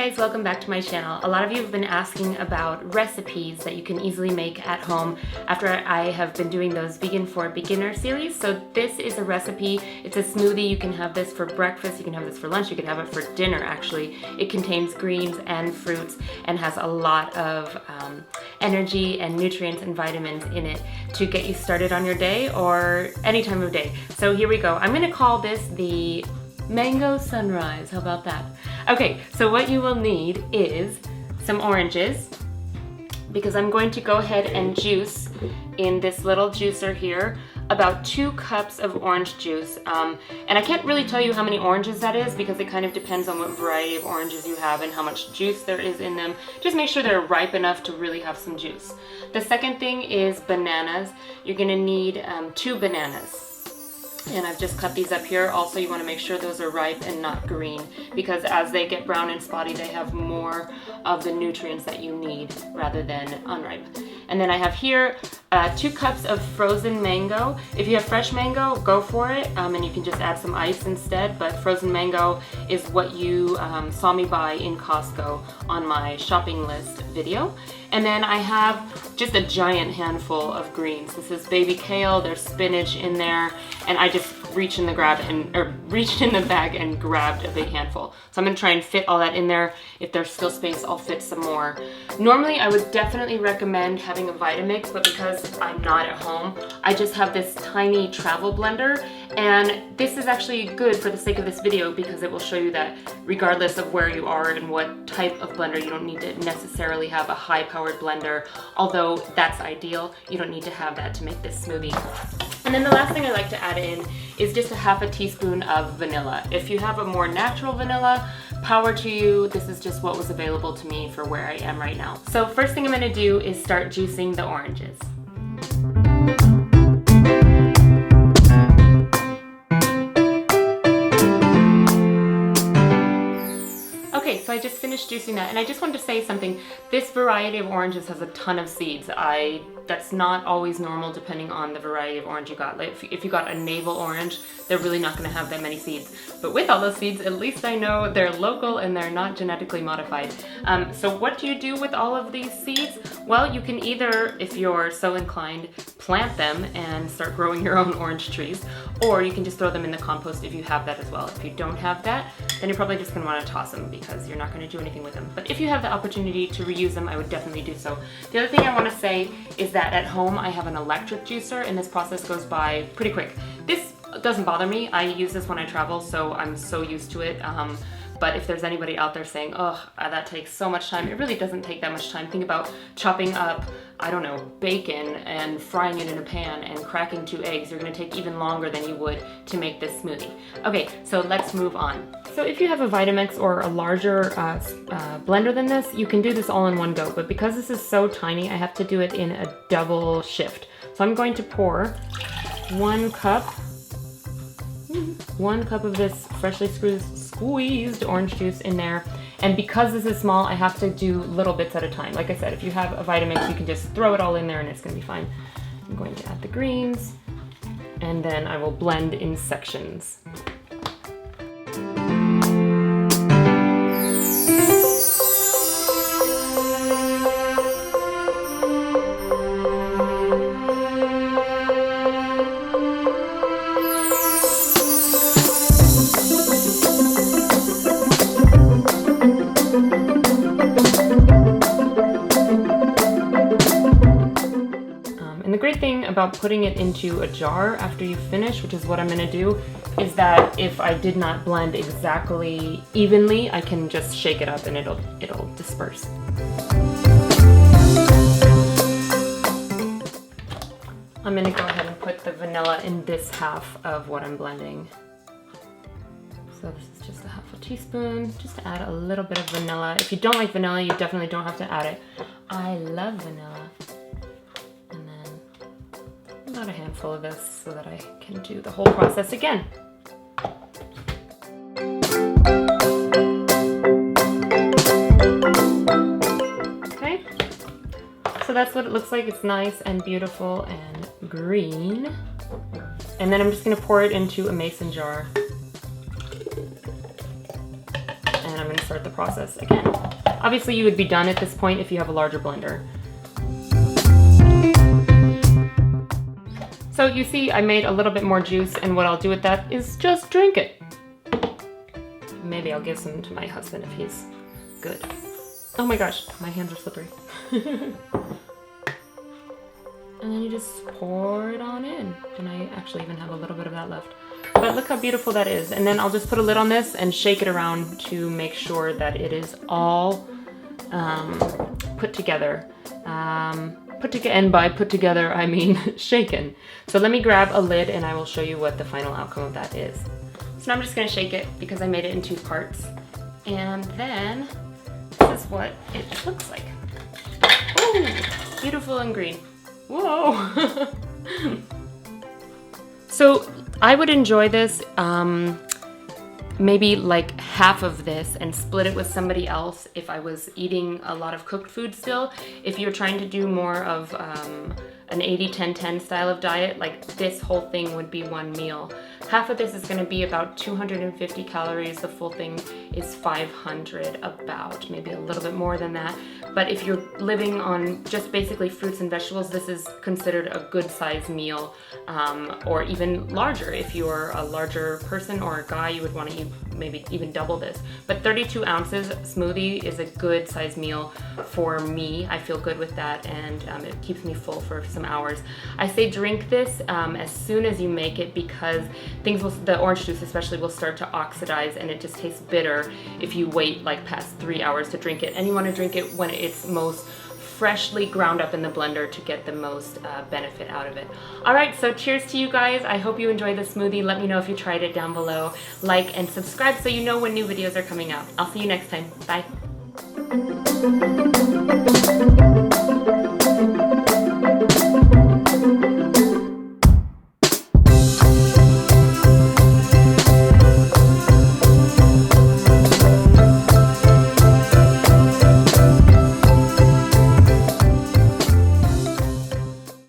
guys, welcome back to my channel. A lot of you have been asking about recipes that you can easily make at home after I have been doing those Vegan for Beginner series. So this is a recipe. It's a smoothie. You can have this for breakfast, you can have this for lunch, you can have it for dinner actually. It contains greens and fruits and has a lot of energy and nutrients and vitamins in it to get you started on your day or any time of day. So here we go. I'm gonna call this the Mango Sunrise. How about that? Okay, so what you will need is some oranges, because I'm going to go ahead and juice in this little juicer here about 2 cups of orange juice. And I can't really tell you how many oranges that is because it kind of depends on what variety of oranges you have and how much juice there is in them. Just make sure they're ripe enough to really have some juice. The second thing is bananas. You're gonna need 2 bananas. And I've just cut these up here. Also, you want to make sure those are ripe and not green, because as they get brown and spotty, they have more of the nutrients that you need rather than unripe. And then I have here 2 cups of frozen mango. If you have fresh mango, go for it, and you can just add some ice instead, but frozen mango is what you saw me buy in Costco on my shopping list video. And then I have just a giant handful of greens. This is baby kale, there's spinach in there, and I just reached in the bag and grabbed a big handful. So I'm gonna try and fit all that in there. If there's still space, I'll fit some more. Normally, I would definitely recommend having a Vitamix, but because I'm not at home, I just have this tiny travel blender, and this is actually good for the sake of this video because it will show you that regardless of where you are and what type of blender, you don't need to necessarily have a high-powered blender, although that's ideal. You don't need to have that to make this smoothie. And then the last thing I like to add in is just a half a teaspoon of vanilla. If you have a more natural vanilla, power to you. This is just what was available to me for where I am right now. So first thing I'm gonna do is start juicing the oranges. Okay, so I just finished juicing that, and I just wanted to say something. This variety of oranges has a ton of seeds. That's not always normal depending on the variety of orange you got. Like if you got a navel orange, they're really not gonna have that many seeds. But with all those seeds, at least I know they're local and they're not genetically modified. So what do you do with all of these seeds? Well, you can either, if you're so inclined, plant them and start growing your own orange trees, or you can just throw them in the compost if you have that as well. If you don't have that, then you're probably just gonna wanna toss them because you're not gonna do anything with them. But if you have the opportunity to reuse them, I would definitely do so. The other thing I wanna say is that at home I have an electric juicer, and this process goes by pretty quick. This doesn't bother me. I use this when I travel, so I'm so used to it. But if there's anybody out there saying, oh, that takes so much time, it really doesn't take that much time. Think about chopping up, I don't know, bacon and frying it in a pan and cracking 2 eggs. You're gonna take even longer than you would to make this smoothie. Okay, so let's move on. So if you have a Vitamix or a larger blender than this, you can do this all in one go. But because this is so tiny, I have to do it in a double shift. So I'm going to pour 1 cup of this freshly squeezed orange juice in there. And because this is small, I have to do little bits at a time. Like I said, if you have a Vitamix, you can just throw it all in there and it's gonna be fine. I'm going to add the greens, and then I will blend in sections. And the great thing about putting it into a jar after you finish, which is what I'm gonna do, is that if I did not blend exactly evenly, I can just shake it up and it'll disperse. I'm gonna go ahead and put the vanilla in this half of what I'm blending. So this is just a half a teaspoon, just to add a little bit of vanilla. If you don't like vanilla, you definitely don't have to add it. I love vanilla. And then about a handful of this so that I can do the whole process again. Okay, so that's what it looks like. It's nice and beautiful and green. And then I'm just gonna pour it into a mason jar. start the process again. Obviously you would be done at this point if you have a larger blender. So you see I made a little bit more juice, and what I'll do with that is just drink it. Maybe I'll give some to my husband if he's good. Oh my gosh, my hands are slippery. And then you just pour it on in. And I actually even have a little bit of that left. But look how beautiful that is. And then I'll just put a lid on this and shake it around to make sure that it is all put together. And by put together, I mean shaken. So let me grab a lid and I will show you what the final outcome of that is. So now I'm just gonna shake it because I made it in 2 parts. And then this is what it looks like. Oh, beautiful and green. Whoa. So I would enjoy this, maybe like half of this and split it with somebody else if I was eating a lot of cooked food still. If you're trying to do more of an 80-10-10 style of diet, like this whole thing would be 1 meal. Half of this is going to be about 250 calories. The full thing is 500, about, maybe a little bit more than that. But if you're living on just basically fruits and vegetables, this is considered a good size meal, or even larger. If you're a larger person or a guy, you would want to eat maybe even double this. But 32 ounces smoothie is a good size meal for me. I feel good with that, and it keeps me full for some hours. I say drink this as soon as you make it, because the orange juice especially will start to oxidize and it just tastes bitter if you wait like past 3 hours to drink it. And you want to drink it when it's most freshly ground up in the blender to get the most benefit out of it. All right, so cheers to you guys. I hope you enjoyed the smoothie. Let me know if you tried it down below. Like and subscribe so you know when new videos are coming out. I'll see you next time. Bye.